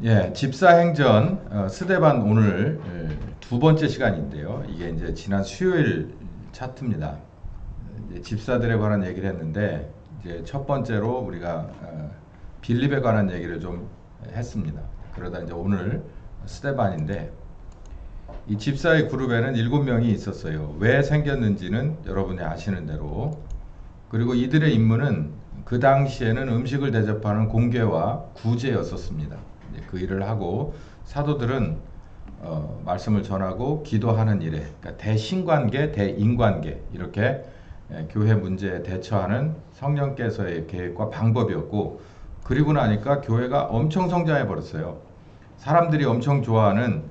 예, 집사행전 스데반 오늘 두 번째 시간인데요. 이게 이제 지난 수요일 차트입니다. 이제 집사들에 관한 얘기를 했는데 이제 첫 번째로 우리가 빌립에 관한 얘기를 좀 했습니다. 그러다 이제 오늘 스데반인데 이 집사의 그룹에는 7명이 있었어요. 왜 생겼는지는 여러분이 아시는 대로. 그리고 이들의 임무는 그 당시에는 음식을 대접하는 공궤와 구제였었습니다. 그 일을 하고 사도들은 말씀을 전하고 기도하는 일에, 그러니까 대신관계, 대인관계 이렇게 교회 문제에 대처하는 성령께서의 계획과 방법이었고, 그리고 나니까 교회가 엄청 성장해 버렸어요. 사람들이 엄청 좋아하는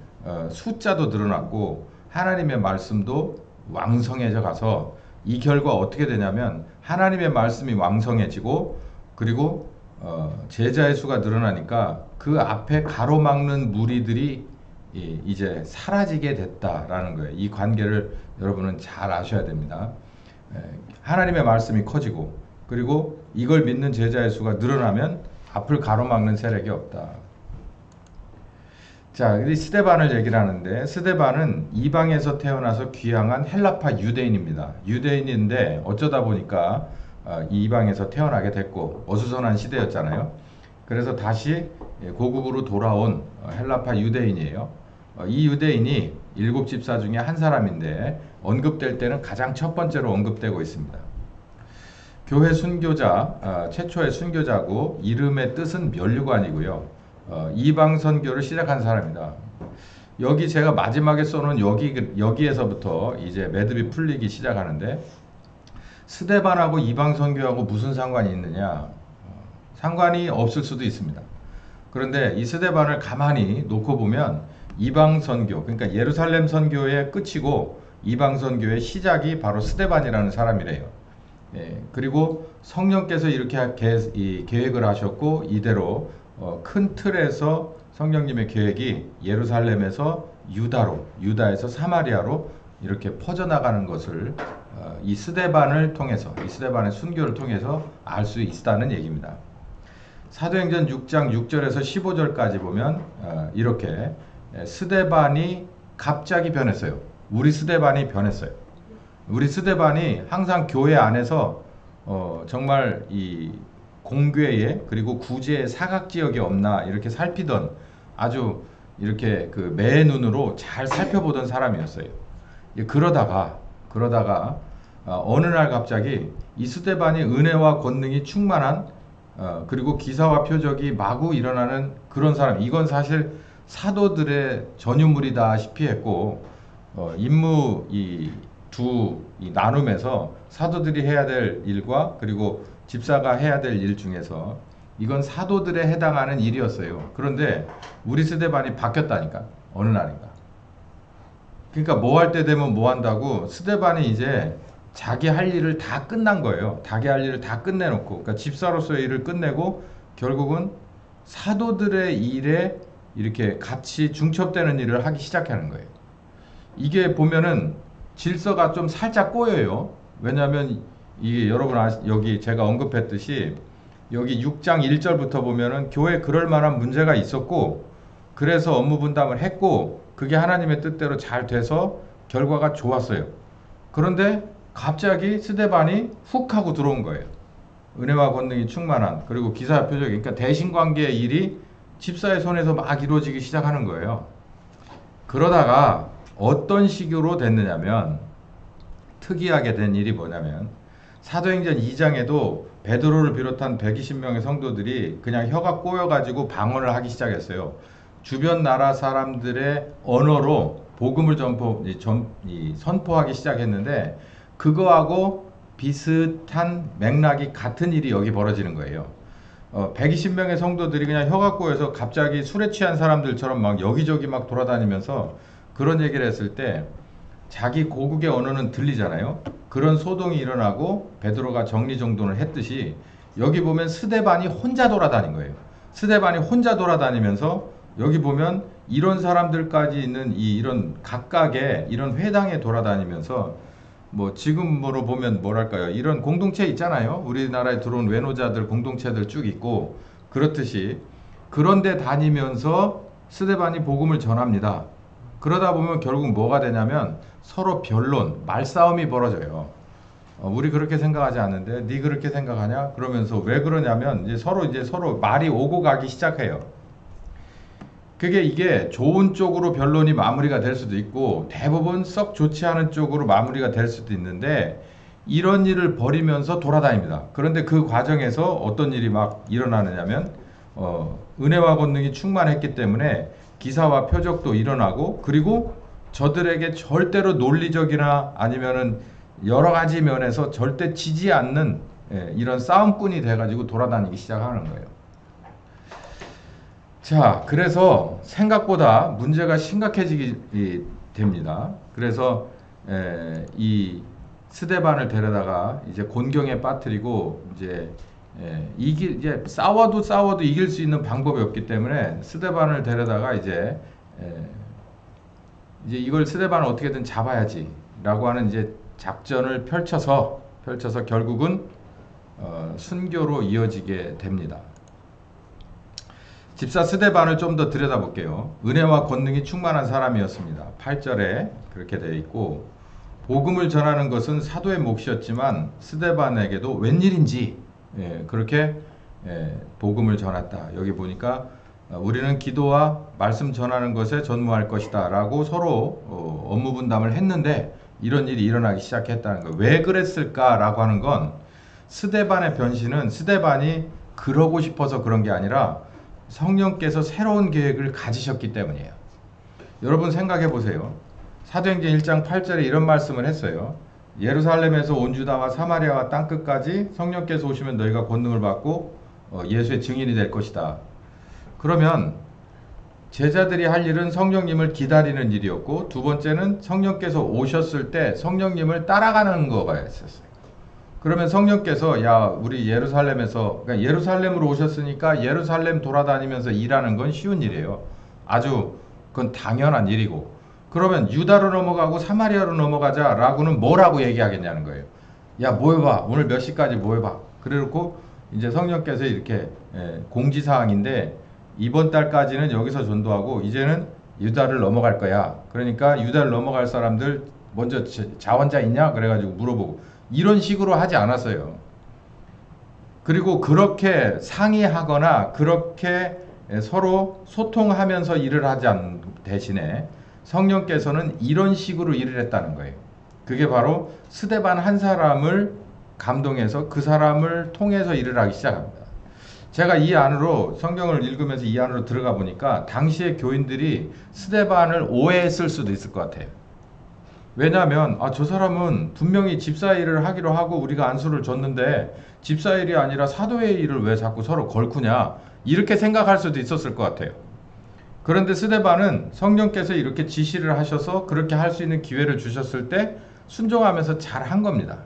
숫자도 늘어났고 하나님의 말씀도 왕성해져 가서 이 결과 어떻게 되냐면 하나님의 말씀이 왕성해지고 그리고 제자의 수가 늘어나니까 그 앞에 가로막는 무리들이 이제 사라지게 됐다라는 거예요. 이 관계를 여러분은 잘 아셔야 됩니다. 하나님의 말씀이 커지고 그리고 이걸 믿는 제자의 수가 늘어나면 앞을 가로막는 세력이 없다. 자, 이 스데반을 얘기를 하는데 스데반은 이방에서 태어나서 귀향한 헬라파 유대인입니다. 유대인인데 어쩌다 보니까 이방에서 태어나게 됐고 어수선한 시대였잖아요. 그래서 다시 고국으로 돌아온 헬라파 유대인이에요. 이 유대인이 일곱 집사 중에 한 사람인데 언급될 때는 가장 첫 번째로 언급되고 있습니다. 교회 순교자, 최초의 순교자고 이름의 뜻은 면류관이고요. 이방 선교를 시작한 사람이다. 여기 제가 마지막에 써놓은 여기에서부터 이제 매듭이 풀리기 시작하는데 스데반하고 이방 선교하고 무슨 상관이 있느냐? 상관이 없을 수도 있습니다. 그런데 이 스데반을 가만히 놓고 보면 이방 선교, 그러니까 예루살렘 선교의 끝이고 이방 선교의 시작이 바로 스데반이라는 사람이래요. 예, 그리고 성령께서 이렇게 계획을 하셨고 이대로 큰 틀에서 성령님의 계획이 예루살렘에서 유다로, 유다에서 사마리아로 이렇게 퍼져나가는 것을 이 스데반을 통해서, 이 스데반의 순교를 통해서 알 수 있다는 얘기입니다. 사도행전 6장 6절에서 15절까지 보면 이렇게 스데반이 갑자기 변했어요. 우리 스데반이 변했어요. 우리 스데반이 항상 교회 안에서 정말 이 공궤에 그리고 구제의 사각지역이 없나 이렇게 살피던 아주 이렇게 그 매의 눈으로 잘 살펴보던 사람이었어요. 그러다가 어느 날 갑자기 이 스데반이 은혜와 권능이 충만한 그리고 기사와 표적이 마구 일어나는 그런 사람. 이건 사실 사도들의 전유물이다시피 했고 임무 이 나눔에서 사도들이 해야 될 일과 그리고 집사가 해야 될 일 중에서 이건 사도들에 해당하는 일이었어요. 그런데 우리 스데반이 바뀌었다니까. 어느 날인가. 그러니까 뭐 할 때 되면 뭐 한다고 스데반이 이제 자기 할 일을 다 끝난 거예요. 자기 할 일을 다 끝내놓고 그러니까 집사로서의 일을 끝내고 결국은 사도들의 일에 이렇게 같이 중첩되는 일을 하기 시작하는 거예요. 이게 보면은 질서가 좀 살짝 꼬여요. 왜냐하면 이게 여러분 여기 제가 언급했듯이 여기 6장 1절부터 보면은 교회 그럴 만한 문제가 있었고 그래서 업무 분담을 했고 그게 하나님의 뜻대로 잘 돼서 결과가 좋았어요. 그런데 갑자기 스데반이 훅 하고 들어온 거예요. 은혜와 권능이 충만한 그리고 기사 표적 그러니까 대신관계의 일이 집사의 손에서 막 이루어지기 시작하는 거예요. 그러다가 어떤 식으로 됐느냐면 특이하게 된 일이 뭐냐면 사도행전 2장에도 베드로를 비롯한 120명의 성도들이 그냥 혀가 꼬여가지고 방언을 하기 시작했어요. 주변 나라 사람들의 언어로 복음을 선포하기 시작했는데 그거하고 비슷한 맥락이 같은 일이 여기 벌어지는 거예요. 120명의 성도들이 그냥 혀가 꼬여서 갑자기 술에 취한 사람들처럼 막 여기저기 막 돌아다니면서 그런 얘기를 했을 때 자기 고국의 언어는 들리잖아요. 그런 소동이 일어나고 베드로가 정리정돈을 했듯이 여기 보면 스데반이 혼자 돌아다닌 거예요. 스데반이 혼자 돌아다니면서 여기 보면 이런 사람들까지 있는 이런 각각의 이런 회당에 돌아다니면서 뭐 지금으로 보면 뭐랄까요, 이런 공동체 있잖아요. 우리나라에 들어온 외노자들 공동체들 쭉 있고 그렇듯이 그런데 다니면서 스데반이 복음을 전합니다. 그러다 보면 결국 뭐가 되냐면 서로 변론, 말싸움이 벌어져요. 우리 그렇게 생각하지 않는데 네 그렇게 생각하냐? 그러면서 왜 그러냐면 이제 서로 말이 오고 가기 시작해요. 이게 좋은 쪽으로 변론이 마무리가 될 수도 있고 대부분 썩 좋지 않은 쪽으로 마무리가 될 수도 있는데 이런 일을 벌이면서 돌아다닙니다. 그런데 그 과정에서 어떤 일이 막 일어나느냐면 은혜와 권능이 충만했기 때문에 기사와 표적도 일어나고 그리고 저들에게 절대로 논리적이나 아니면은 여러 가지 면에서 절대 지지 않는 이런 싸움꾼이 돼가지고 돌아다니기 시작하는 거예요. 자, 그래서 생각보다 문제가 심각해지게 됩니다. 그래서 이 스데반을 데려다가 이제 곤경에 빠뜨리고 이제 싸워도 이길 수 있는 방법이 없기 때문에 스데반을 데려다가 이제 이걸 스데반을 어떻게든 잡아야지라고 하는 이제 작전을 펼쳐서 결국은 순교로 이어지게 됩니다. 집사 스데반을 좀 더 들여다볼게요. 은혜와 권능이 충만한 사람이었습니다. 8절에 그렇게 되어 있고 복음을 전하는 것은 사도의 몫이었지만 스데반에게도 웬일인지 그렇게 복음을 전했다. 여기 보니까 우리는 기도와 말씀 전하는 것에 전무할 것이다 라고 서로 업무 분담을 했는데 이런 일이 일어나기 시작했다는 거예요. 왜 그랬을까 라고 하는 건 스데반의 변신은 스데반이 그러고 싶어서 그런 게 아니라 성령께서 새로운 계획을 가지셨기 때문이에요. 여러분 생각해 보세요. 사도행전 1장 8절에 이런 말씀을 했어요. 예루살렘에서 온 유다와 사마리아와 땅끝까지 성령께서 오시면 너희가 권능을 받고 예수의 증인이 될 것이다. 그러면 제자들이 할 일은 성령님을 기다리는 일이었고 두 번째는 성령께서 오셨을 때 성령님을 따라가는 거가 있었어요. 그러면 성령께서 우리 예루살렘에서 그러니까 예루살렘으로 오셨으니까 예루살렘 돌아다니면서 일하는 건 쉬운 일이에요. 아주 그건 당연한 일이고 그러면 유다로 넘어가고 사마리아로 넘어가자라고는 뭐라고 얘기하겠냐는 거예요. 야 모여봐 오늘 몇 시까지 모여봐. 그래놓고 이제 성령께서 이렇게 공지사항인데 이번 달까지는 여기서 전도하고 이제는 유다를 넘어갈 거야. 그러니까 유다를 넘어갈 사람들 먼저 자원자 있냐? 그래가지고 물어보고 이런 식으로 하지 않았어요. 그리고 그렇게 상의하거나 그렇게 서로 소통하면서 일을 하지 않는 대신에 성령께서는 이런 식으로 일을 했다는 거예요. 그게 바로 스데반 한 사람을 감동해서 그 사람을 통해서 일을 하기 시작합니다. 제가 이 안으로 성경을 읽으면서 이 안으로 들어가 보니까 당시의 교인들이 스데반을 오해했을 수도 있을 것 같아요. 왜냐하면 저 사람은 분명히 집사 일을 하기로 하고 우리가 안수를 줬는데 집사 일이 아니라 사도의 일을 왜 자꾸 서로 걸쿠냐 이렇게 생각할 수도 있었을 것 같아요. 그런데 스데반은 성령께서 이렇게 지시를 하셔서 그렇게 할 수 있는 기회를 주셨을 때 순종하면서 잘 한 겁니다.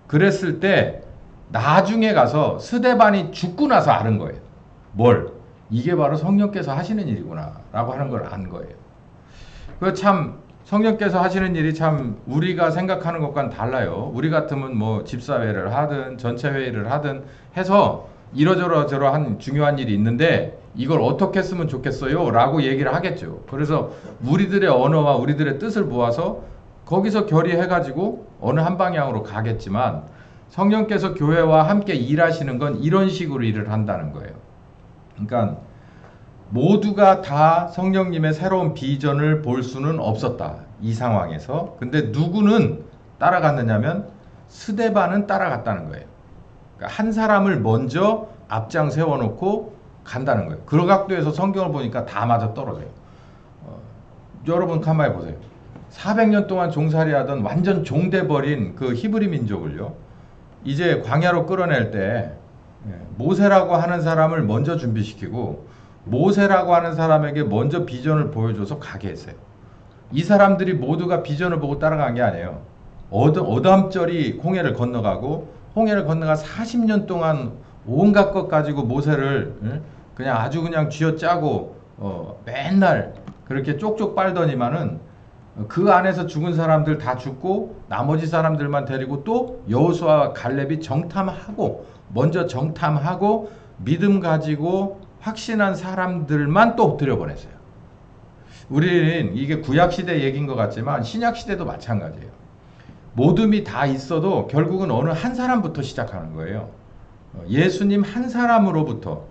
그랬을 때 나중에 가서 스데반이 죽고 나서 아는 거예요. 뭘? 이게 바로 성령께서 하시는 일이구나 라고 하는 걸 안 거예요. 그 참 성령께서 하시는 일이 참 우리가 생각하는 것과는 달라요. 우리 같으면 뭐 집사회를 하든 전체 회의를 하든 해서 이러저러한 중요한 일이 있는데 이걸 어떻게 했으면 좋겠어요 라고 얘기를 하겠죠. 그래서 우리들의 언어와 우리들의 뜻을 모아서 거기서 결의해가지고 어느 한 방향으로 가겠지만 성령께서 교회와 함께 일하시는 건 이런 식으로 일을 한다는 거예요. 그러니까 모두가 다 성령님의 새로운 비전을 볼 수는 없었다. 이 상황에서. 근데 누구는 따라갔느냐면 스데반은 따라갔다는 거예요. 그러니까 한 사람을 먼저 앞장 세워놓고 간다는 거예요. 그 각도에서 성경을 보니까 다 맞아 떨어져요. 여러분 가만히 보세요. 400년 동안 종살이하던 완전 종돼버린 그 히브리 민족을요. 이제 광야로 끌어낼 때 모세라고 하는 사람을 먼저 준비시키고 모세라고 하는 사람에게 먼저 비전을 보여줘서 가게 했어요. 이 사람들이 모두가 비전을 보고 따라간 게 아니에요. 어담절이 홍해를 건너가고 홍해를 건너가 40년 동안 온갖 것 가지고 모세를 그냥 아주 그냥 쥐어짜고 맨날 그렇게 쪽쪽 빨더니만은 그 안에서 죽은 사람들 다 죽고 나머지 사람들만 데리고 또 여호수아와 갈렙이 정탐하고 먼저 정탐하고 믿음 가지고 확신한 사람들만 또 들여보냈어요. 우리는 이게 구약시대 얘기인 것 같지만 신약시대도 마찬가지예요. 모둠이 다 있어도 결국은 어느 한 사람부터 시작하는 거예요. 예수님 한 사람으로부터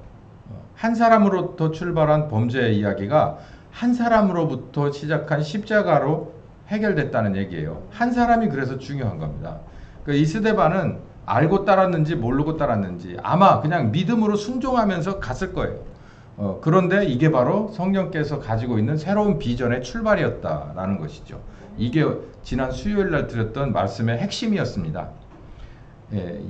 출발한 범죄 이야기가 한 사람으로부터 시작한 십자가로 해결됐다는 얘기예요. 한 사람이 그래서 중요한 겁니다. 이 스데반은 알고 따랐는지 모르고 따랐는지 아마 그냥 믿음으로 순종하면서 갔을 거예요. 그런데 이게 바로 성령께서 가지고 있는 새로운 비전의 출발이었다라는 것이죠. 이게 지난 수요일 날 드렸던 말씀의 핵심이었습니다.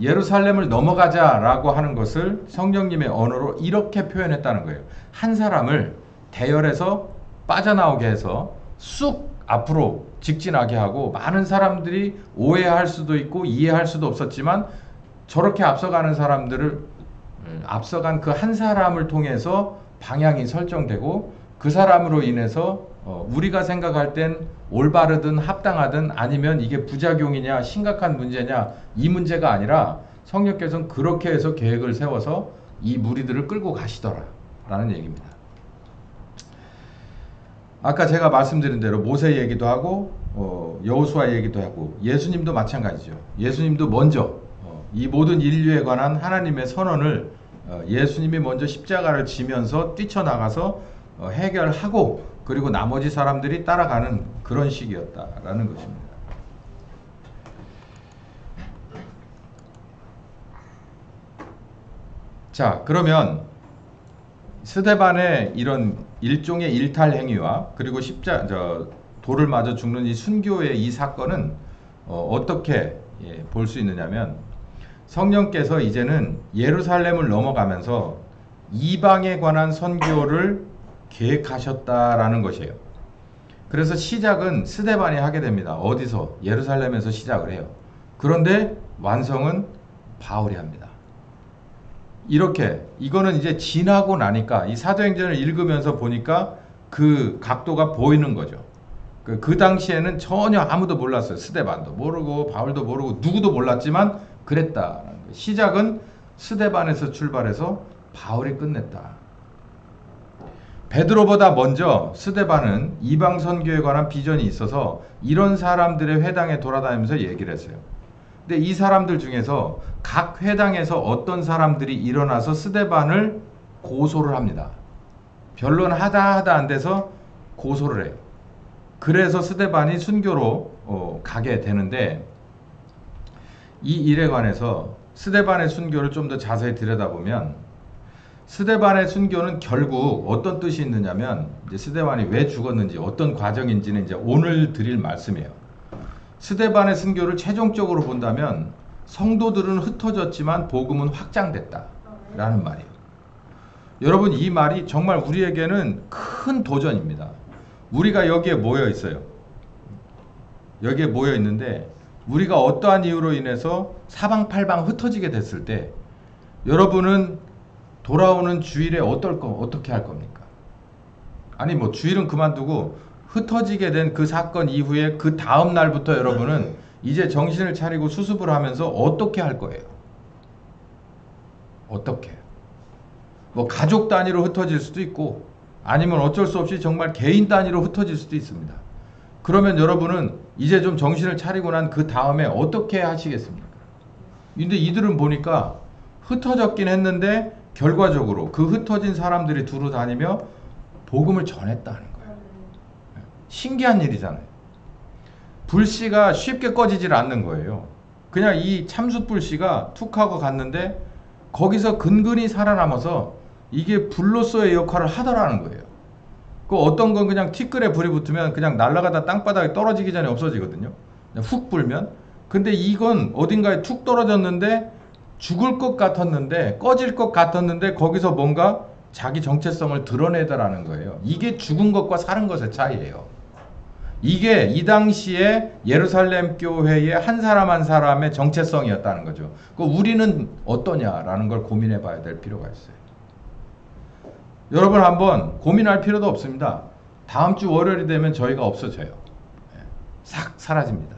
예루살렘을 넘어가자라고 하는 것을 성령님의 언어로 이렇게 표현했다는 거예요. 한 사람을 대열에서 빠져나오게 해서 쑥 앞으로 직진하게 하고 많은 사람들이 오해할 수도 있고 이해할 수도 없었지만 저렇게 앞서가는 사람들을 앞서간 그 한 사람을 통해서 방향이 설정되고 그 사람으로 인해서 우리가 생각할 땐 올바르든 합당하든 아니면 이게 부작용이냐 심각한 문제냐 이 문제가 아니라 성령께서는 그렇게 해서 계획을 세워서 이 무리들을 끌고 가시더라 라는 얘기입니다. 아까 제가 말씀드린 대로 모세 얘기도 하고 여호수아 얘기도 하고 예수님도 마찬가지죠. 예수님도 먼저 이 모든 인류에 관한 하나님의 선언을 예수님이 먼저 십자가를 지면서 뛰쳐나가서 해결하고 그리고 나머지 사람들이 따라가는 그런 시기였다라는 것입니다. 자, 그러면 스데반의 이런 일종의 일탈 행위와 그리고 돌을 맞아 죽는 이 순교의 이 사건은 어떻게 볼 수 있느냐면 성령께서 이제는 예루살렘을 넘어가면서 이방에 관한 선교를 계획하셨다라는 것이에요. 그래서 시작은 스데반이 하게 됩니다. 어디서? 예루살렘에서 시작을 해요. 그런데 완성은 바울이 합니다. 이렇게 이거는 이제 지나고 나니까 이 사도행전을 읽으면서 보니까 그 각도가 보이는 거죠. 그 당시에는 전혀 아무도 몰랐어요. 스데반도 모르고 바울도 모르고 누구도 몰랐지만 그랬다라는 거예요. 시작은 스데반에서 출발해서 바울이 끝냈다. 베드로보다 먼저 스데반은 이방 선교에 관한 비전이 있어서 이런 사람들의 회당에 돌아다니면서 얘기를 했어요. 근데 이 사람들 중에서 각 회당에서 어떤 사람들이 일어나서 스데반을 고소를 합니다. 변론하다 안 돼서 고소를 해요. 그래서 스데반이 순교로 가게 되는데 이 일에 관해서 스데반의 순교를 좀 더 자세히 들여다보면 스데반의 순교는 결국 어떤 뜻이 있느냐면 이제 스데반이 왜 죽었는지 어떤 과정인지는 이제 오늘 드릴 말씀이에요. 스데반의 순교를 최종적으로 본다면 성도들은 흩어졌지만 복음은 확장됐다라는 말이에요. 여러분 이 말이 정말 우리에게는 큰 도전입니다. 우리가 여기에 모여 있어요. 여기에 모여 있는데 우리가 어떠한 이유로 인해서 사방팔방 흩어지게 됐을 때 여러분은 돌아오는 주일에 어떻게 할 겁니까? 아니 뭐 주일은 그만두고 흩어지게 된 그 사건 이후에 그 다음 날부터 여러분은 이제 정신을 차리고 수습을 하면서 어떻게 할 거예요? 어떻게? 뭐 가족 단위로 흩어질 수도 있고 아니면 어쩔 수 없이 정말 개인 단위로 흩어질 수도 있습니다. 그러면 여러분은 이제 좀 정신을 차리고 난 그 다음에 어떻게 하시겠습니까? 근데 이들은 보니까 흩어졌긴 했는데 결과적으로 그 흩어진 사람들이 두루 다니며 복음을 전했다는 거예요. 신기한 일이잖아요. 불씨가 쉽게 꺼지질 않는 거예요. 그냥 이 참숯 불씨가 툭 하고 갔는데 거기서 근근히 살아남아서 이게 불로서의 역할을 하더라는 거예요. 그 어떤 건 그냥 티끌에 불이 붙으면 그냥 날아가다 땅바닥에 떨어지기 전에 없어지거든요. 훅 불면. 근데 이건 어딘가에 툭 떨어졌는데 죽을 것 같았는데 꺼질 것 같았는데 거기서 뭔가 자기 정체성을 드러내더라는 거예요. 이게 죽은 것과 사는 것의 차이예요. 이게 이 당시에 예루살렘 교회의 한 사람 한 사람의 정체성이었다는 거죠. 우리는 어떠냐라는 걸 고민해 봐야 될 필요가 있어요. 여러분 한번 고민할 필요도 없습니다. 다음 주 월요일이 되면 저희가 없어져요. 싹 사라집니다.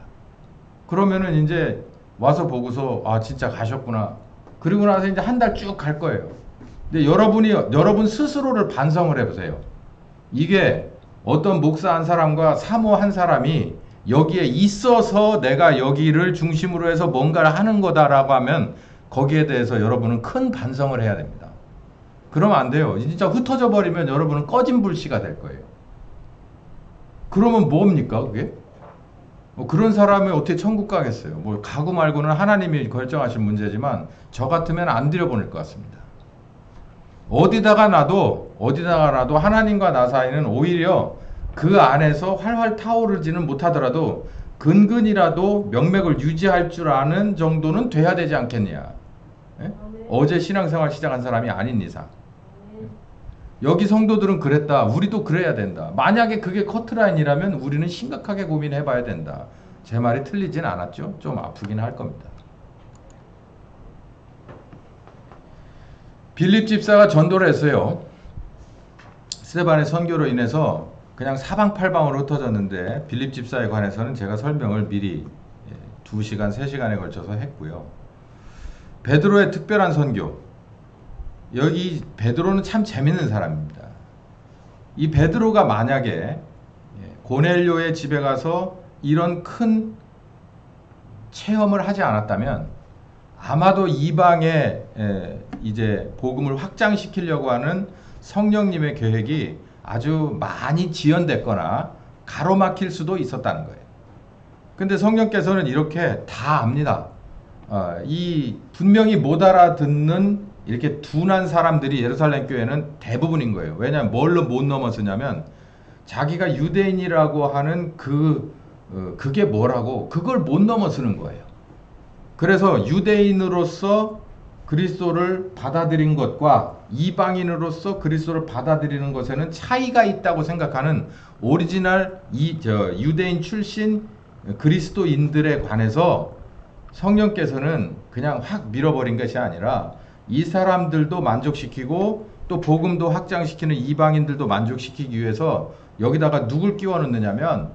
그러면은 이제 와서 보고서 아 진짜 가셨구나. 그리고 나서 이제 한 달 쭉 갈 거예요. 근데 여러분 스스로를 반성을 해보세요. 이게 어떤 목사 한 사람과 사모 한 사람이 여기에 있어서 내가 여기를 중심으로 해서 뭔가를 하는 거다라고 하면 거기에 대해서 여러분은 큰 반성을 해야 됩니다. 그러면 안 돼요. 진짜 흩어져 버리면 여러분은 꺼진 불씨가 될 거예요. 그러면 뭡니까 그게? 뭐 그런 사람이 어떻게 천국 가겠어요? 뭐 가고 말고는 하나님이 결정하신 문제지만 저 같으면 안 들여보낼 것 같습니다. 어디다가 놔도 하나님과 나 사이는 오히려 그 안에서 활활 타오르지는 못하더라도 근근이라도 명맥을 유지할 줄 아는 정도는 돼야 되지 않겠냐. 예? 어제 신앙생활 시작한 사람이 아닌 이상. 여기 성도들은 그랬다. 우리도 그래야 된다. 만약에 그게 커트라인이라면 우리는 심각하게 고민해 봐야 된다. 제 말이 틀리진 않았죠? 좀 아프긴 할 겁니다. 빌립 집사가 전도를 했어요. 스데반의 선교로 인해서 그냥 사방팔방으로 흩어졌는데 빌립 집사에 관해서는 제가 설명을 미리 2시간, 3시간에 걸쳐서 했고요. 베드로의 특별한 선교. 여기 베드로는 참 재밌는 사람입니다. 이 베드로가 만약에 고넬료의 집에 가서 이런 큰 체험을 하지 않았다면 아마도 이방에 이제 복음을 확장시키려고 하는 성령님의 계획이 아주 많이 지연됐거나 가로막힐 수도 있었다는 거예요. 근데 성령께서는 이렇게 다 압니다. 이 분명히 못 알아듣는 이렇게 둔한 사람들이 예루살렘 교회는 대부분인 거예요. 왜냐하면 뭘로 못 넘어서냐면 자기가 유대인이라고 하는 그게 뭐라고 그걸 못 넘어서는 거예요. 그래서 유대인으로서 그리스도를 받아들인 것과 이방인으로서 그리스도를 받아들이는 것에는 차이가 있다고 생각하는 오리지널 유대인 출신 그리스도인들에 관해서 성령께서는 그냥 확 밀어버린 것이 아니라 이 사람들도 만족시키고 또 복음도 확장시키는 이방인들도 만족시키기 위해서 여기다가 누굴 끼워 넣느냐면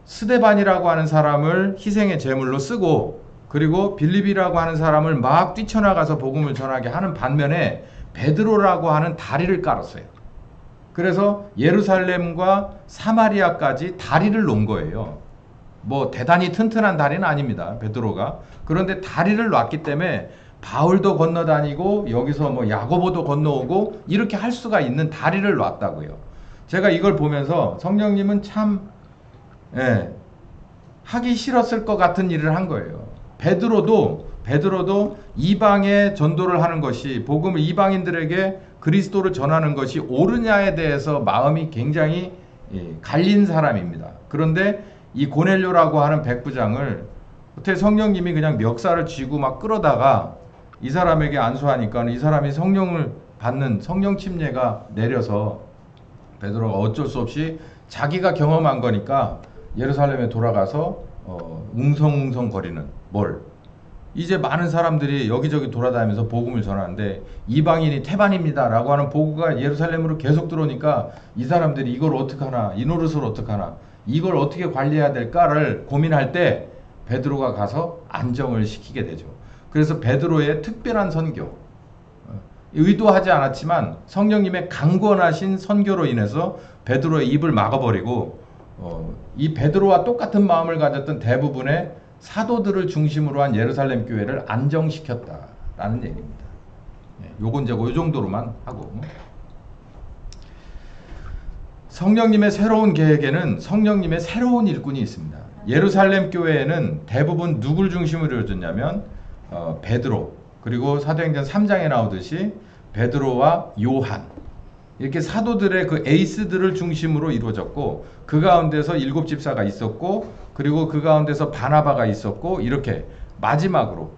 스데반이라고 하는 사람을 희생의 제물로 쓰고 그리고 빌립이라고 하는 사람을 막 뛰쳐나가서 복음을 전하게 하는 반면에 베드로라고 하는 다리를 깔았어요. 그래서 예루살렘과 사마리아까지 다리를 놓은 거예요. 뭐 대단히 튼튼한 다리는 아닙니다. 베드로가. 그런데 다리를 놨기 때문에 바울도 건너다니고 여기서 뭐 야고보도 건너오고 이렇게 할 수가 있는 다리를 놨다고요. 제가 이걸 보면서 성령님은 참 하기 싫었을 것 같은 일을 한 거예요. 베드로도 이방에 전도를 하는 것이 복음을 이방인들에게 그리스도를 전하는 것이 옳으냐에 대해서 마음이 굉장히 갈린 사람입니다. 그런데 이 고넬료라고 하는 백부장을 어떻게 성령님이 그냥 멱살을 쥐고 막 끌어다가 이 사람에게 안수하니까 이 사람이 성령을 받는 성령 침례가 내려서 베드로가 어쩔 수 없이 자기가 경험한 거니까 예루살렘에 돌아가서 웅성웅성 거리는 이제 많은 사람들이 여기저기 돌아다니면서 복음을 전하는데 이방인이 태반입니다 라고 하는 보고가 예루살렘으로 계속 들어오니까 이 사람들이 이걸 어떡하나 이 노릇을 어떡하나 이걸 어떻게 관리해야 될까를 고민할 때 베드로가 가서 안정을 시키게 되죠. 그래서 베드로의 특별한 선교, 의도하지 않았지만 성령님의 강권하신 선교로 인해서 베드로의 입을 막아버리고 이 베드로와 똑같은 마음을 가졌던 대부분의 사도들을 중심으로 한 예루살렘 교회를 안정시켰다라는 얘기입니다. 요건 이제 요 정도로만 하고 성령님의 새로운 계획에는 성령님의 새로운 일꾼이 있습니다. 예루살렘 교회에는 대부분 누굴 중심으로 이루어졌냐면 베드로 그리고 사도행전 3장에 나오듯이 베드로와 요한 이렇게 사도들의 그 에이스들을 중심으로 이루어졌고 그 가운데서 7집사가 있었고 그리고 그 가운데서 바나바가 있었고 이렇게 마지막으로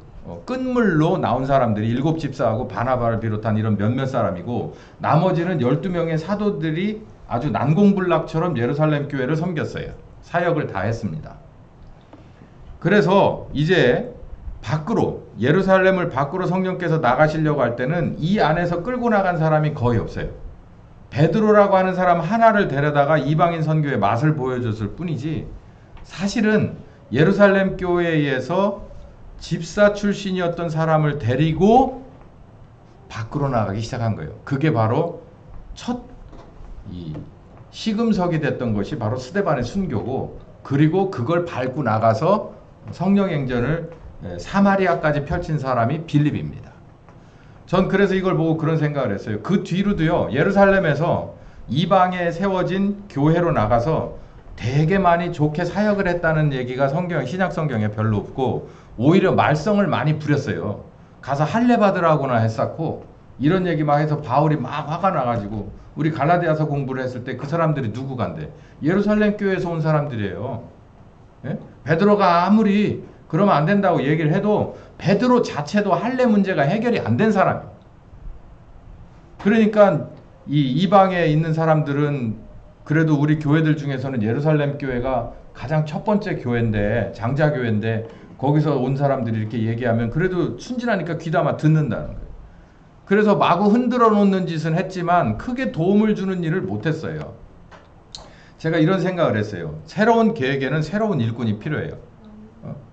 끝물로 나온 사람들이 7집사하고 바나바를 비롯한 이런 몇몇 사람이고 나머지는 12명의 사도들이 아주 난공불락처럼 예루살렘 교회를 섬겼어요. 사역을 다 했습니다. 그래서 이제 밖으로 예루살렘을 밖으로 성령께서 나가시려고 할 때는 이 안에서 끌고 나간 사람이 거의 없어요. 베드로라고 하는 사람 하나를 데려다가 이방인 선교의 맛을 보여줬을 뿐이지 사실은 예루살렘 교회에서 집사 출신이었던 사람을 데리고 밖으로 나가기 시작한 거예요. 그게 바로 첫 이 시금석이 됐던 것이 바로 스데반의 순교고, 그리고 그걸 밟고 나가서 성령행전을 사마리아까지 펼친 사람이 빌립입니다. 전 그래서 이걸 보고 그런 생각을 했어요. 그 뒤로도요, 예루살렘에서 이방에 세워진 교회로 나가서 되게 많이 좋게 사역을 했다는 얘기가 신약 성경에 별로 없고, 오히려 말썽을 많이 부렸어요. 가서 할례 받으라고나 했었고, 이런 얘기 막 해서 바울이 막 화가 나가지고, 우리 갈라디아서 공부를 했을 때 그 사람들이 누구간데? 예루살렘 교회에서 온 사람들이에요. 예? 베드로가 아무리 그러면 안 된다고 얘기를 해도 베드로 자체도 할례 문제가 해결이 안 된 사람이에요. 그러니까 이 이방에 있는 사람들은, 그래도 우리 교회들 중에서는 예루살렘 교회가 가장 첫 번째 교회인데, 장자 교회인데, 거기서 온 사람들이 이렇게 얘기하면 그래도 순진하니까 귀담아 듣는다는 거예요. 그래서 마구 흔들어 놓는 짓은 했지만 크게 도움을 주는 일을 못했어요. 제가 이런 생각을 했어요. 새로운 계획에는 새로운 일꾼이 필요해요.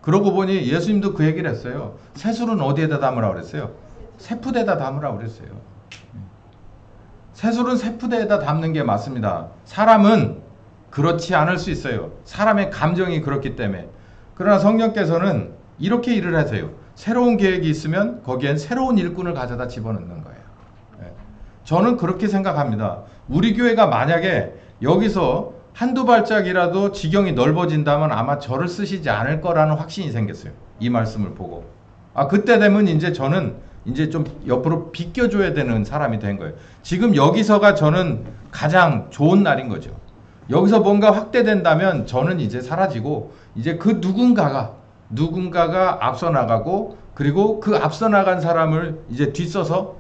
그러고 보니 예수님도 그 얘기를 했어요. 새술은 어디에다 담으라고 그랬어요? 세푸대에다 담으라고 그랬어요. 새술은 세푸대에다 담는 게 맞습니다. 사람은 그렇지 않을 수 있어요. 사람의 감정이 그렇기 때문에. 그러나 성령께서는 이렇게 일을 하세요. 새로운 계획이 있으면 거기엔 새로운 일꾼을 가져다 집어넣는 거예요. 저는 그렇게 생각합니다. 우리 교회가 만약에 여기서 한두 발짝이라도 지경이 넓어진다면 아마 저를 쓰시지 않을 거라는 확신이 생겼어요. 이 말씀을 보고. 그때 되면 이제 저는 이제 좀 옆으로 비껴줘야 되는 사람이 된 거예요. 지금 여기서가 저는 가장 좋은 날인 거죠. 여기서 뭔가 확대된다면 저는 이제 사라지고, 이제 그 누군가가 앞서 나가고, 그리고 그 앞서 나간 사람을 이제 뒤서서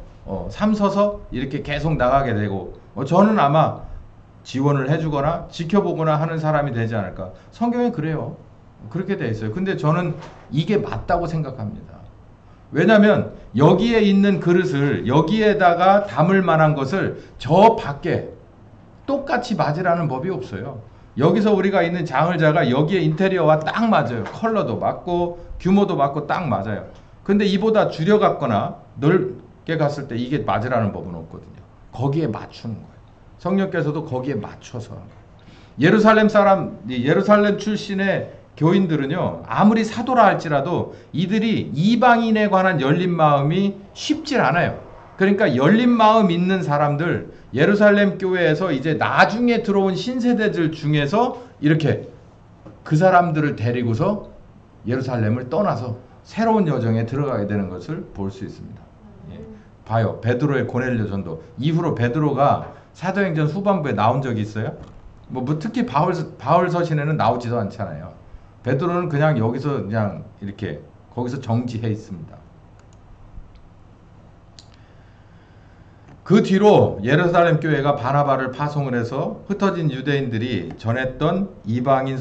삼서서 이렇게 계속 나가게 되고, 저는 아마 지원을 해주거나 지켜보거나 하는 사람이 되지 않을까. 성경에 그래요. 그렇게 돼 있어요. 근데 저는 이게 맞다고 생각합니다. 왜냐하면 여기에 있는 그릇을 여기에다가 담을 만한 것을 저 밖에 똑같이 맞으라는 법이 없어요. 여기서 우리가 있는 장을자가 여기에 인테리어와 딱 맞아요. 컬러도 맞고 규모도 맞고 딱 맞아요. 근데 이보다 줄여갔거나 넓게 갔을 때 이게 맞으라는 법은 없거든요. 거기에 맞추는 거예요. 성령께서도 거기에 맞춰서. 예루살렘 출신의 교인들은요, 아무리 사도라 할지라도 이들이 이방인에 관한 열린 마음이 쉽질 않아요. 그러니까 열린 마음 있는 사람들, 예루살렘 교회에서 이제 나중에 들어온 신세대들 중에서 이렇게 그 사람들을 데리고서 예루살렘을 떠나서 새로운 여정에 들어가게 되는 것을 볼 수 있습니다. 봐요. 베드로의 고넬료 전도. 이후로 베드로가 사도행전 후반부에 나온 적이 있어요? 특히 바울 서신에는 나오지도 않잖아요. 베드로는 그냥 여기서 그냥 이렇게 거기서 정지해 있습니다. 그 뒤로 예루살렘 교회가 바나바를 파송을 해서 흩어진 유대인들이 전했던 이방인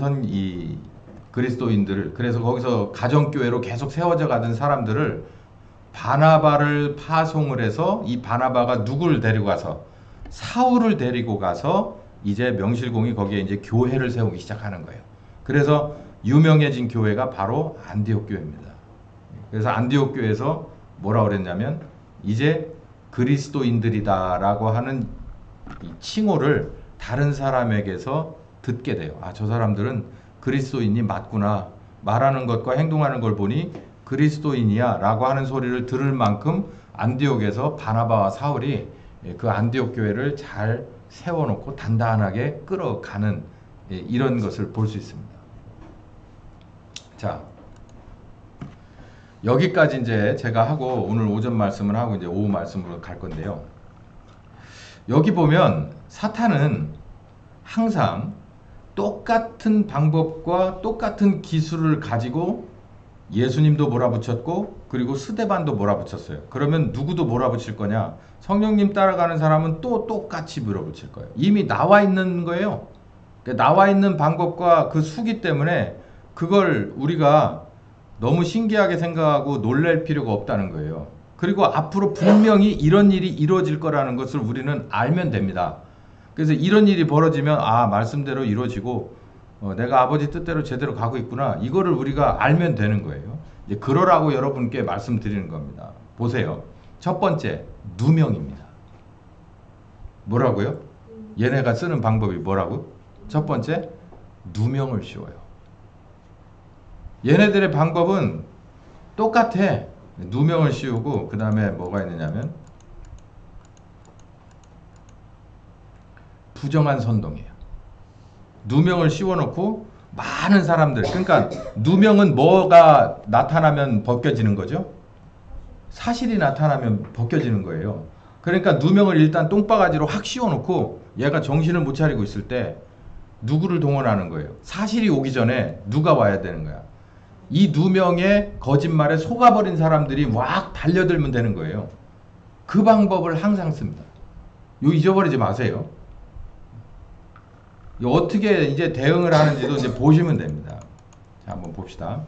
그리스도인들을, 그래서 거기서 가정교회로 계속 세워져 가던 사람들을 바나바를 파송을 해서, 이 바나바가 누구를 데리고 가서 사울을 데리고 가서 이제 명실공히 거기에 이제 교회를 세우기 시작하는 거예요. 그래서 유명해진 교회가 바로 안디옥 교회입니다. 그래서 안디옥 교회에서 뭐라고 그랬냐면, 이제 그리스도인들이다라고 하는 이 칭호를 다른 사람에게서 듣게 돼요. 저 사람들은 그리스도인이 맞구나. 말하는 것과 행동하는 걸 보니 그리스도인이야 라고 하는 소리를 들을 만큼 안디옥에서 바나바와 사울이 그 안디옥 교회를 잘 세워놓고 단단하게 끌어가는 이런 것을 볼 수 있습니다. 자, 여기까지 이제 제가 하고 오늘 오전 말씀을 하고 이제 오후 말씀으로 갈 건데요. 여기 보면 사탄은 항상 똑같은 방법과 똑같은 기술을 가지고 예수님도 몰아붙였고, 그리고 스데반도 몰아붙였어요. 그러면 누구도 몰아붙일 거냐? 성령님 따라가는 사람은 또 똑같이 몰아붙일 거예요. 이미 나와 있는 거예요. 나와 있는 방법과 그 수기 때문에 그걸 우리가 너무 신기하게 생각하고 놀랄 필요가 없다는 거예요. 그리고 앞으로 분명히 이런 일이 이루어질 거라는 것을 우리는 알면 됩니다. 그래서 이런 일이 벌어지면 말씀대로 이루어지고 내가 아버지 뜻대로 제대로 가고 있구나, 이거를 우리가 알면 되는 거예요. 이제 그러라고 여러분께 말씀드리는 겁니다. 보세요. 첫 번째, 누명입니다. 뭐라고요? 얘네가 쓰는 방법이 뭐라고? 첫 번째, 누명을 씌워요. 얘네들의 방법은 똑같아. 누명을 씌우고 그 다음에 뭐가 있느냐면 부정한 선동이에요. 누명을 씌워놓고 많은 사람들, 그러니까 누명은 뭐가 나타나면 벗겨지는 거죠? 사실이 나타나면 벗겨지는 거예요. 그러니까 누명을 일단 똥바가지로 확 씌워놓고 얘가 정신을 못 차리고 있을 때 누구를 동원하는 거예요? 사실이 오기 전에 누가 와야 되는 거야? 이 누명의 거짓말에 속아버린 사람들이 막 달려들면 되는 거예요. 그 방법을 항상 씁니다. 이거 잊어버리지 마세요. 어떻게 이제 대응을 하는지도 이제 보시면 됩니다. 자, 한번 봅시다.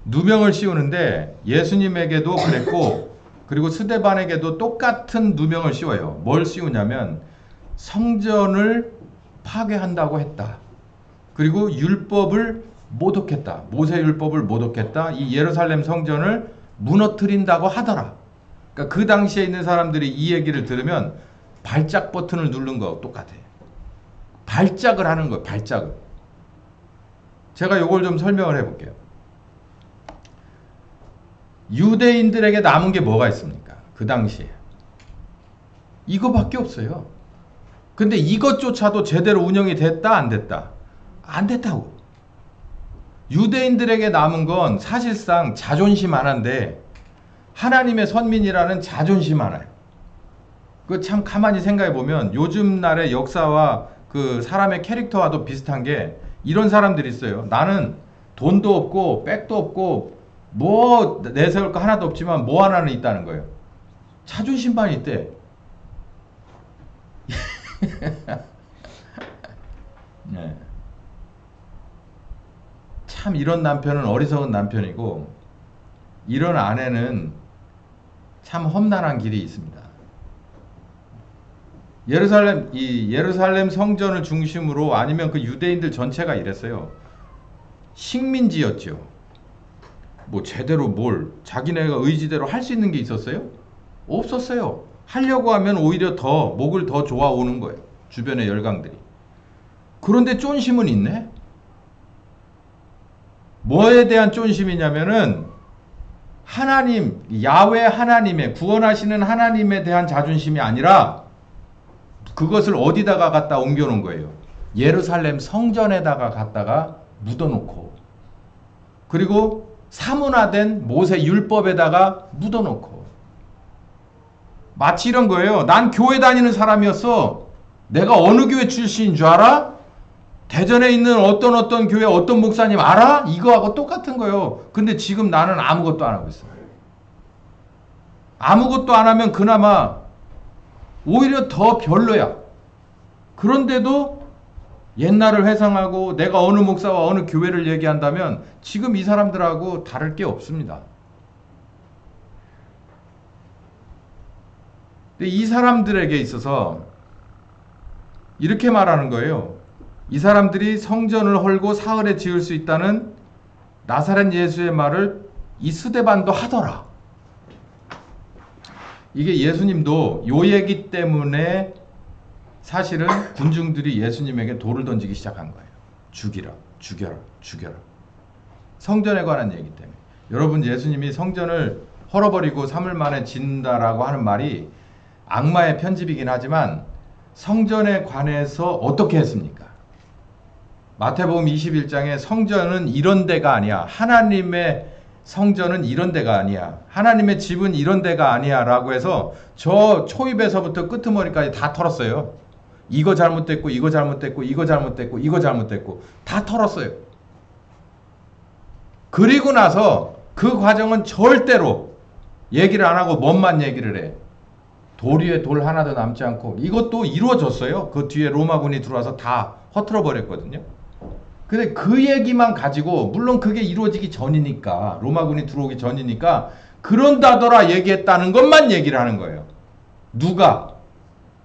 누명을 씌우는데 예수님에게도 그랬고 그리고 스데반에게도 똑같은 누명을 씌워요. 뭘 씌우냐면 성전을 파괴한다고 했다. 그리고 율법을 모독했다. 모세 율법을 모독했다. 이 예루살렘 성전을 무너뜨린다고 하더라. 그러니까 그 당시에 있는 사람들이 이 얘기를 들으면 발작 버튼을 누른 거 똑같아요. 발작을 하는 거예요. 발작을. 제가 이걸 좀 설명을 해볼게요. 유대인들에게 남은 게 뭐가 있습니까? 그 당시에. 이거밖에 없어요. 근데 이것조차도 제대로 운영이 됐다 안 됐다? 안 됐다고. 유대인들에게 남은 건 사실상 자존심 하나인데 하나님의 선민이라는 자존심 하나예요. 그 참 가만히 생각해 보면 요즘 날의 역사와 그 사람의 캐릭터와도 비슷한 게 이런 사람들이 있어요. 나는 돈도 없고 백도 없고 뭐 내세울 거 하나도 없지만 뭐 하나는 있다는 거예요. 자존심만 있대. 네. 참 이런 남편은 어리석은 남편이고 이런 아내는 참 험난한 길이 있습니다. 예루살렘 성전을 중심으로 아니면 그 유대인들 전체가 이랬어요. 식민지였죠. 뭐 제대로 뭘 자기네가 의지대로 할 수 있는 게 있었어요? 없었어요. 하려고 하면 오히려 더 목을 더 좋아오는 거예요. 주변의 열강들이. 그런데 쫀심은 있네. 뭐에 대한 쫀심이냐면은 하나님, 야훼 하나님의 구원하시는 하나님에 대한 자존심이 아니라 그것을 어디다가 갖다 옮겨놓은 거예요. 예루살렘 성전에다가 갖다가 묻어놓고 그리고 사문화된 모세 율법에다가 묻어놓고 마치 이런 거예요. 난 교회 다니는 사람이었어. 내가 어느 교회 출신인 줄 알아? 대전에 있는 어떤 교회 어떤 목사님 알아? 이거하고 똑같은 거예요. 근데 지금 나는 아무것도 안 하고 있어요. 아무것도 안 하면 그나마 오히려 더 별로야. 그런데도 옛날을 회상하고 내가 어느 목사와 어느 교회를 얘기한다면 지금 이 사람들하고 다를 게 없습니다. 근데 이 사람들에게 있어서 이렇게 말하는 거예요. 이 사람들이 성전을 헐고 사흘에 지을 수 있다는 나사렛 예수의 말을 이 스데반도 하더라. 이게 예수님도 요 얘기 때문에 사실은 군중들이 예수님에게 돌을 던지기 시작한 거예요. 죽이라, 죽여라, 죽여라. 성전에 관한 얘기 때문에. 여러분, 예수님이 성전을 헐어버리고 3일 만에 짓는다라고 하는 말이 악마의 편집이긴 하지만 성전에 관해서 어떻게 했습니까? 마태복음 21장에 성전은 이런 데가 아니야. 하나님의 성전은 이런 데가 아니야. 하나님의 집은 이런 데가 아니야. 라고 해서 저 초입에서부터 끄트머리까지 다 털었어요. 이거 잘못됐고, 이거 잘못됐고, 이거 잘못됐고, 이거 잘못됐고. 다 털었어요. 그리고 나서 그 과정은 절대로 얘기를 안 하고 뭔만 얘기를 해. 돌 위에 돌 하나도 남지 않고 이것도 이루어졌어요. 그 뒤에 로마군이 들어와서 다 허틀어 버렸거든요. 근데 그 얘기만 가지고 물론 그게 이루어지기 전이니까 로마군이 들어오기 전이니까 그런다더라 얘기했다는 것만 얘기를 하는 거예요. 누가?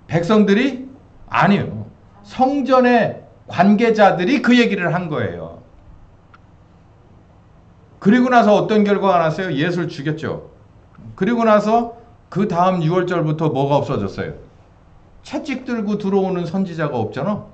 백성들이? 아니요. 성전의 관계자들이 그 얘기를 한 거예요. 그리고 나서 어떤 결과가 났어요? 예수를 죽였죠. 그리고 나서 그 다음 6월절부터 뭐가 없어졌어요? 채찍 들고 들어오는 선지자가 없잖아.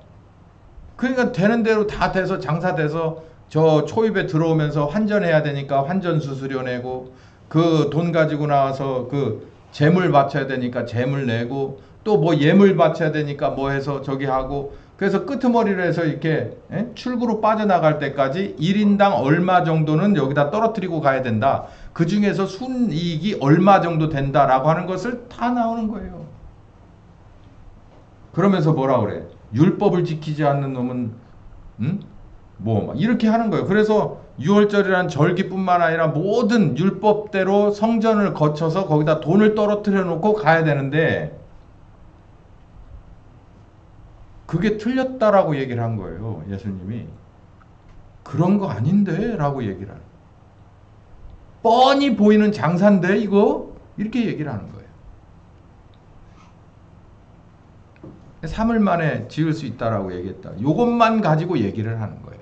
그러니까 되는 대로 다 돼서 장사돼서 저 초입에 들어오면서 환전해야 되니까 환전 수수료 내고, 그 돈 가지고 나와서 그 재물 바쳐야 되니까 재물 내고, 또 뭐 예물 바쳐야 되니까 뭐 해서 저기 하고, 그래서 끄트머리를 해서 이렇게 출구로 빠져나갈 때까지 1인당 얼마 정도는 여기다 떨어뜨리고 가야 된다. 그 중에서 순이익이 얼마 정도 된다라고 하는 것을 다 나오는 거예요. 그러면서 뭐라 그래? 율법을 지키지 않는 놈은 뭐 이렇게 하는 거예요. 그래서 6월절이란 절기뿐만 아니라 모든 율법대로 성전을 거쳐서 거기다 돈을 떨어뜨려 놓고 가야 되는데, 그게 틀렸다라고 얘기를 한 거예요. 예수님이. 그런 거 아닌데 라고 얘기를 하는 거예요. 뻔히 보이는 장사인데 이거? 이렇게 얘기를 하는 거예요. 3일 만에 지을 수 있다라고 얘기했다. 이것만 가지고 얘기를 하는 거예요.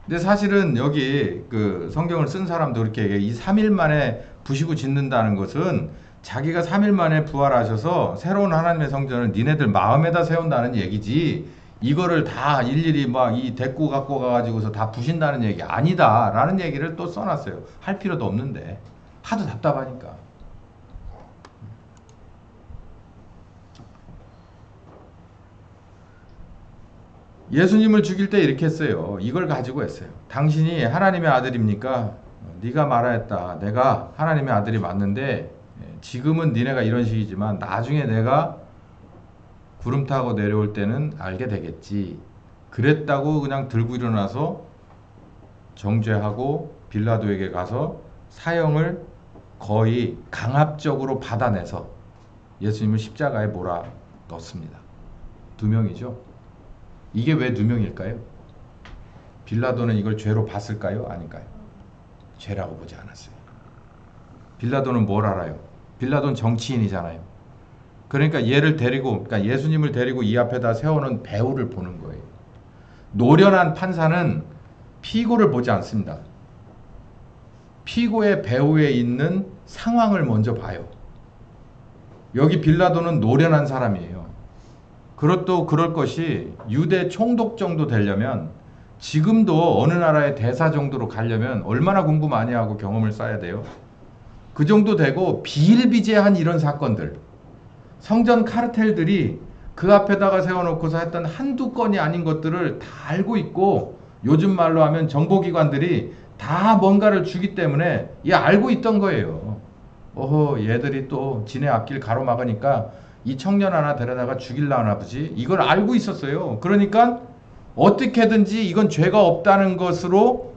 근데 사실은 여기 그 성경을 쓴 사람도 그렇게 얘기해요. 이 3일 만에 부시고 짓는다는 것은 자기가 3일 만에 부활하셔서 새로운 하나님의 성전을 니네들 마음에다 세운다는 얘기지, 이거를 다 일일이 막 이 데리고 갖고 가가지고서 다 부신다는 얘기 아니다 라는 얘기를 또 써놨어요. 할 필요도 없는데 하도 답답하니까. 예수님을 죽일 때 이렇게 했어요. 이걸 가지고 했어요. 당신이 하나님의 아들입니까? 네가 말하였다. 내가 하나님의 아들이 맞는데 지금은 니네가 이런 식이지만 나중에 내가 구름 타고 내려올 때는 알게 되겠지. 그랬다고 그냥 들고 일어나서 정죄하고 빌라도에게 가서 사형을 거의 강압적으로 받아내서 예수님을 십자가에 몰아 넣습니다. 2명이죠. 이게 왜 2명일까요? 빌라도는 이걸 죄로 봤을까요? 아닐까요? 죄라고 보지 않았어요. 빌라도는 뭘 알아요? 빌라도는 정치인이잖아요. 그러니까 얘를 데리고, 그러니까 예수님을 데리고 이 앞에다 세워놓은 배우를 보는 거예요. 노련한 판사는 피고를 보지 않습니다. 피고의 배후에 있는 상황을 먼저 봐요. 여기 빌라도는 노련한 사람이에요. 그것도 그럴 것이 유대 총독 정도 되려면, 지금도 어느 나라의 대사 정도로 가려면 얼마나 공부 많이 하고 경험을 쌓아야 돼요. 그 정도 되고 비일비재한 이런 사건들, 성전 카르텔들이 그 앞에다가 세워놓고서 했던 한두 건이 아닌 것들을 다 알고 있고, 요즘 말로 하면 정보기관들이 다 뭔가를 주기 때문에 알고 있던 거예요. 얘들이 또 지네 앞길 가로막으니까 이 청년 하나 데려다가 죽일라나 보지, 이걸 알고 있었어요. 그러니까 어떻게든지 이건 죄가 없다는 것으로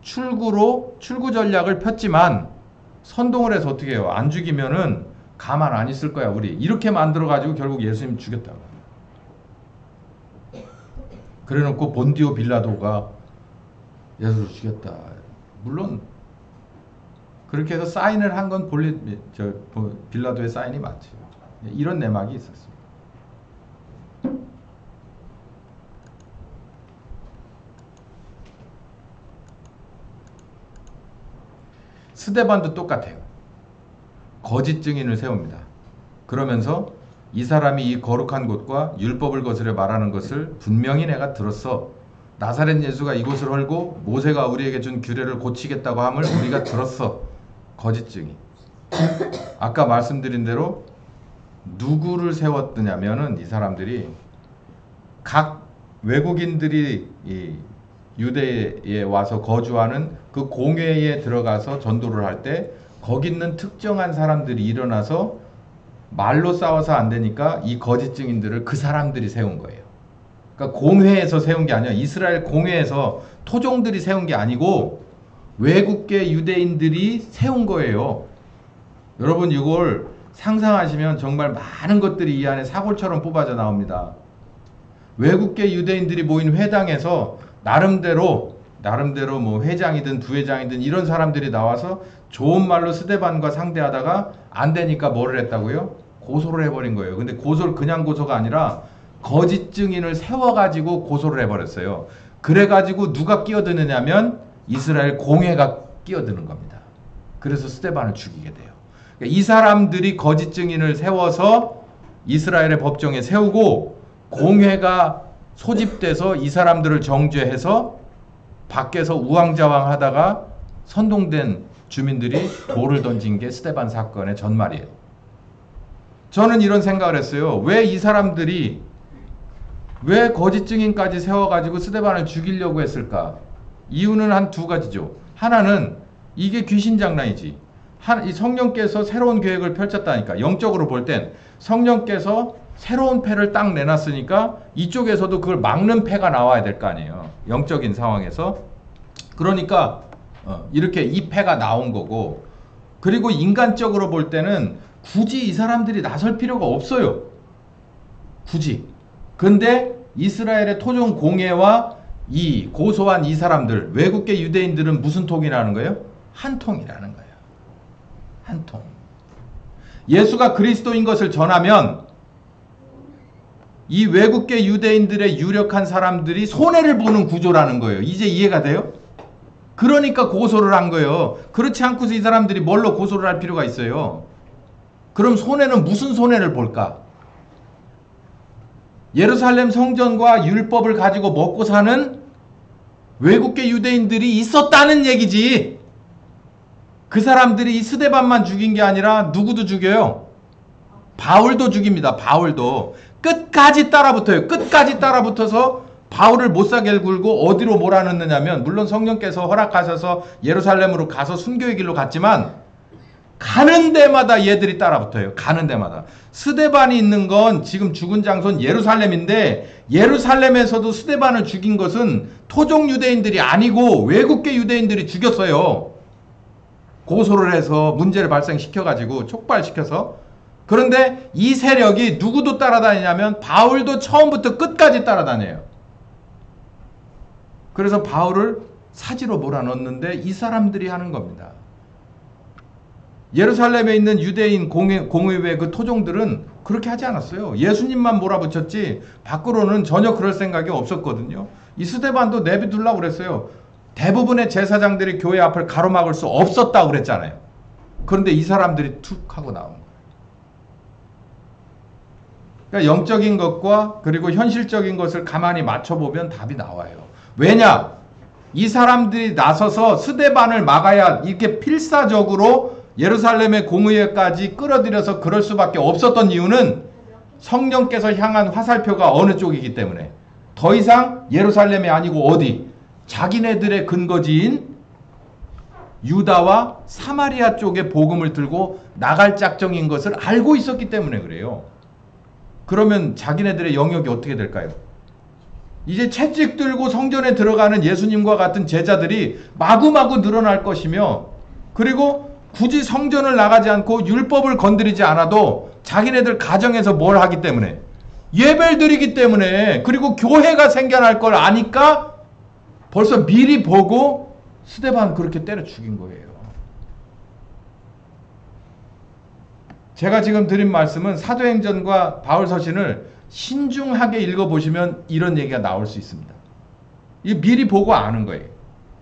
출구 전략을 폈지만, 선동을 해서 어떻게 해요? 안 죽이면은 가만 안 있을 거야 우리, 이렇게 만들어가지고 결국 예수님 죽였다고. 그래놓고 본디오 빌라도가 예수를 죽였다. 물론 그렇게 해서 사인을 한 건 빌라도의 사인이 맞죠. 이런 내막이 있었습니다. 스데반도 똑같아요. 거짓 증인을 세웁니다. 그러면서 이 사람이 이 거룩한 곳과 율법을 거스려 말하는 것을 분명히 내가 들었어. 나사렛 예수가 이곳을 헐고 모세가 우리에게 준 규례를 고치겠다고 함을 우리가 들었어. 거짓 증인. 아까 말씀드린 대로 누구를 세웠느냐면은, 이 사람들이 각 외국인들이 이 유대에 와서 거주하는 그 공회에 들어가서 전도를 할 때 거기 있는 특정한 사람들이 일어나서 말로 싸워서 안 되니까 이 거짓 증인들을 그 사람들이 세운 거예요. 그러니까 공회에서 세운 게 아니야. 이스라엘 공회에서 토종들이 세운 게 아니고 외국계 유대인들이 세운 거예요. 여러분 이걸 상상하시면 정말 많은 것들이 이 안에 사골처럼 뽑아져 나옵니다. 외국계 유대인들이 모인 회당에서 나름대로 뭐 회장이든 부회장이든 이런 사람들이 나와서 좋은 말로 스데반과 상대하다가 안 되니까 뭐를 했다고요? 고소를 해버린 거예요. 근데 고소를 그냥 고소가 아니라 거짓 증인을 세워가지고 고소를 해버렸어요. 그래가지고 누가 끼어드느냐면 이스라엘 공회가 끼어드는 겁니다. 그래서 스데반을 죽이게 돼요. 이 사람들이 거짓 증인을 세워서 이스라엘의 법정에 세우고 공회가 소집돼서 이 사람들을 정죄해서 밖에서 우왕좌왕 하다가 선동된 주민들이 돌을 던진 게 스데반 사건의 전말이에요. 저는 이런 생각을 했어요. 왜 이 사람들이 왜 거짓 증인까지 세워가지고 스데반을 죽이려고 했을까? 이유는 한 두 가지죠. 하나는 이게 귀신 장난이지. 이 성령께서 새로운 계획을 펼쳤다니까. 영적으로 볼 땐 성령께서 새로운 패를 딱 내놨으니까 이쪽에서도 그걸 막는 패가 나와야 될 거 아니에요. 영적인 상황에서. 그러니까 이렇게 이 패가 나온 거고, 그리고 인간적으로 볼 때는 굳이 이 사람들이 나설 필요가 없어요. 굳이. 근데 이스라엘의 토종 공회와 이 고소한 이 사람들, 외국계 유대인들은 무슨 통이라는 거예요? 한 통이라는 거예요. 한 통. 예수가 그리스도인 것을 전하면 이 외국계 유대인들의 유력한 사람들이 손해를 보는 구조라는 거예요. 이제 이해가 돼요? 그러니까 고소를 한 거예요. 그렇지 않고서 이 사람들이 뭘로 고소를 할 필요가 있어요. 그럼 손해는 무슨 손해를 볼까? 예루살렘 성전과 율법을 가지고 먹고 사는 외국계 유대인들이 있었다는 얘기지. 그 사람들이 이 스데반만 죽인 게 아니라 누구도 죽여요. 바울도 죽입니다. 바울도. 끝까지 따라붙어요. 끝까지 따라붙어서 바울을 못사게 굴고 어디로 몰아넣느냐면, 물론 성령께서 허락하셔서 예루살렘으로 가서 순교의 길로 갔지만 가는 데마다 얘들이 따라붙어요. 가는 데마다. 스데반이 있는 건 지금 죽은 장소는 예루살렘인데, 예루살렘에서도 스데반을 죽인 것은 토종 유대인들이 아니고 외국계 유대인들이 죽였어요. 고소를 해서 문제를 발생시켜가지고 촉발시켜서. 그런데 이 세력이 누구도 따라다니냐면 바울도 처음부터 끝까지 따라다녀요. 그래서 바울을 사지로 몰아넣는데 이 사람들이 하는 겁니다. 예루살렘에 있는 유대인 공의회 그 토종들은 그렇게 하지 않았어요. 예수님만 몰아붙였지 밖으로는 전혀 그럴 생각이 없었거든요. 이 스데반도 내비두려고 그랬어요. 대부분의 제사장들이 교회 앞을 가로막을 수 없었다고 그랬잖아요. 그런데 이 사람들이 툭 하고 나온 거예요. 그러니까 영적인 것과 그리고 현실적인 것을 가만히 맞춰보면 답이 나와요. 왜냐? 이 사람들이 나서서 스데반을 막아야 이렇게 필사적으로 예루살렘의 공의회까지 끌어들여서 그럴 수밖에 없었던 이유는 성령께서 향한 화살표가 어느 쪽이기 때문에. 더 이상 예루살렘이 아니고 어디? 자기네들의 근거지인 유다와 사마리아 쪽에 복음을 들고 나갈 작정인 것을 알고 있었기 때문에 그래요. 그러면 자기네들의 영역이 어떻게 될까요? 이제 채찍 들고 성전에 들어가는 예수님과 같은 제자들이 마구마구 늘어날 것이며, 그리고 굳이 성전을 나가지 않고 율법을 건드리지 않아도 자기네들 가정에서 뭘 하기 때문에, 예배를 드리기 때문에, 그리고 교회가 생겨날 걸 아니까 벌써 미리 보고 스데반 그렇게 때려 죽인 거예요. 제가 지금 드린 말씀은 사도행전과 바울서신을 신중하게 읽어보시면 이런 얘기가 나올 수 있습니다. 이 미리 보고 아는 거예요.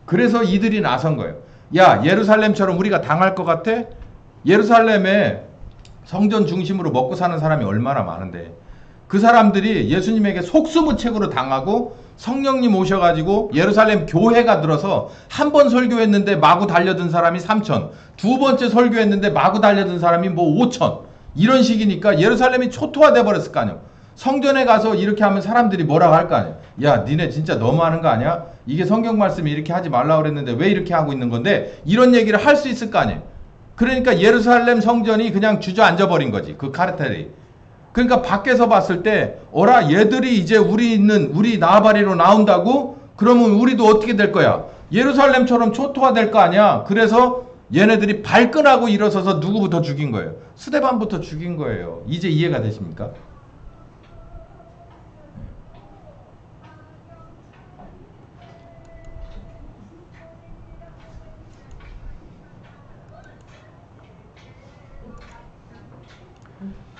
그래서 이들이 나선 거예요. 야, 예루살렘처럼 우리가 당할 것 같아? 예루살렘에 성전 중심으로 먹고 사는 사람이 얼마나 많은데, 그 사람들이 예수님에게 속수무책으로 당하고 성령님 오셔가지고 예루살렘 교회가 들어서 한 번 설교했는데 마구 달려든 사람이 3,000, 두 번째 설교했는데 마구 달려든 사람이 뭐 5,000, 이런 식이니까 예루살렘이 초토화돼 버렸을 거 아니에요. 성전에 가서 이렇게 하면 사람들이 뭐라고 할 거 아니에요. 야, 니네 진짜 너무하는 거 아니야? 이게 성경 말씀이 이렇게 하지 말라고 그랬는데 왜 이렇게 하고 있는 건데? 이런 얘기를 할 수 있을 거 아니에요. 그러니까 예루살렘 성전이 그냥 주저앉아 버린 거지. 그 카르텔이. 그러니까 밖에서 봤을 때 어라, 얘들이 이제 우리 나바리로 나온다고? 그러면 우리도 어떻게 될 거야? 예루살렘처럼 초토화 될 거 아니야? 그래서 얘네들이 발끈하고 일어서서 누구부터 죽인 거예요? 스데반부터 죽인 거예요. 이제 이해가 되십니까?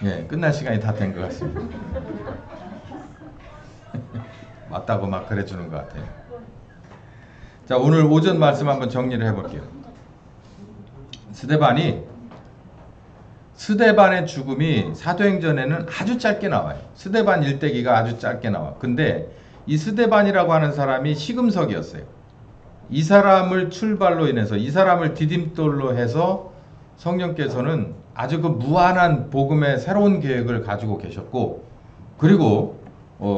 예, 끝날 시간이 다 된 것 같습니다. 맞다고 막 그래주는 것 같아요. 자, 오늘 오전 말씀 한번 정리를 해볼게요. 스데반이 스데반의 죽음이 사도행전에는 아주 짧게 나와요. 스데반 일대기가 아주 짧게 나와. 근데 이 스데반이라고 하는 사람이 시금석이었어요. 이 사람을 출발로 인해서, 이 사람을 디딤돌로 해서 성령께서는 아주 그 무한한 복음의 새로운 계획을 가지고 계셨고, 그리고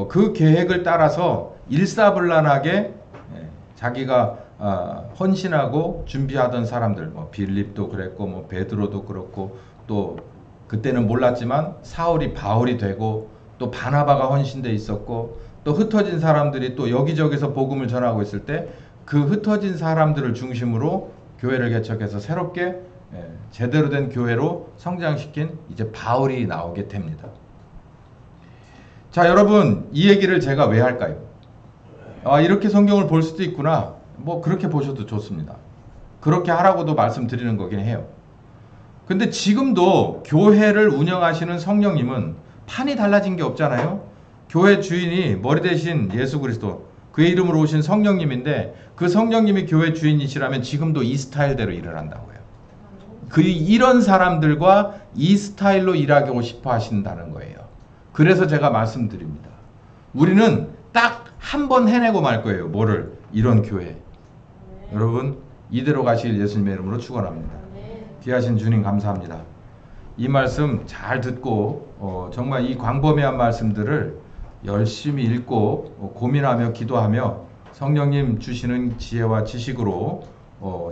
그 계획을 따라서 일사불란하게 자기가 헌신하고 준비하던 사람들, 뭐 빌립도 그랬고, 뭐 베드로도 그렇고, 또 그때는 몰랐지만 사울이 바울이 되고, 또 바나바가 헌신돼 있었고, 또 흩어진 사람들이 또 여기저기서 복음을 전하고 있을 때 그 흩어진 사람들을 중심으로 교회를 개척해서 새롭게 제대로 된 교회로 성장시킨 이제 바울이 나오게 됩니다. 자, 여러분, 이 얘기를 제가 왜 할까요? 이렇게 성경을 볼 수도 있구나. 뭐 그렇게 보셔도 좋습니다. 그렇게 하라고도 말씀드리는 거긴 해요. 근데 지금도 교회를 운영하시는 성령님은 판이 달라진 게 없잖아요. 교회 주인이 머리 대신 예수 그리스도, 그의 이름으로 오신 성령님인데, 그 성령님이 교회 주인이시라면 지금도 이 스타일대로 일을 한다고요. 이런 사람들과 이 스타일로 일하고 싶어 하신다는 거예요. 그래서 제가 말씀드립니다. 우리는 딱 한 번 해내고 말 거예요. 뭐를? 이런 교회. 여러분, 이대로 가실 예수님의 이름으로 축원합니다. 귀하신 주님 감사합니다. 이 말씀 잘 듣고 정말 이 광범위한 말씀들을 열심히 읽고 고민하며 기도하며 성령님 주시는 지혜와 지식으로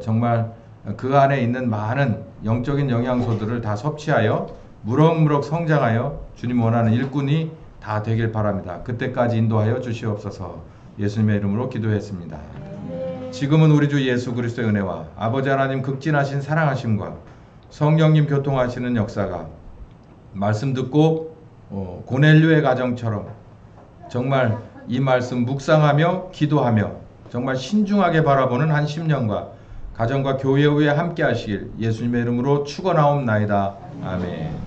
정말 그 안에 있는 많은 영적인 영양소들을 다 섭취하여 무럭무럭 성장하여 주님 원하는 일꾼이 다 되길 바랍니다. 그때까지 인도하여 주시옵소서. 예수님의 이름으로 기도했습니다. 지금은 우리 주 예수 그리스도의 은혜와 아버지 하나님 극진하신 사랑하심과 성령님 교통하시는 역사가 말씀 듣고 고넬료의 가정처럼 정말 이 말씀 묵상하며 기도하며 정말 신중하게 바라보는 한 10년과 가정과 교회 후에 함께 하시길 예수님의 이름으로 축원하옵나이다. 아멘.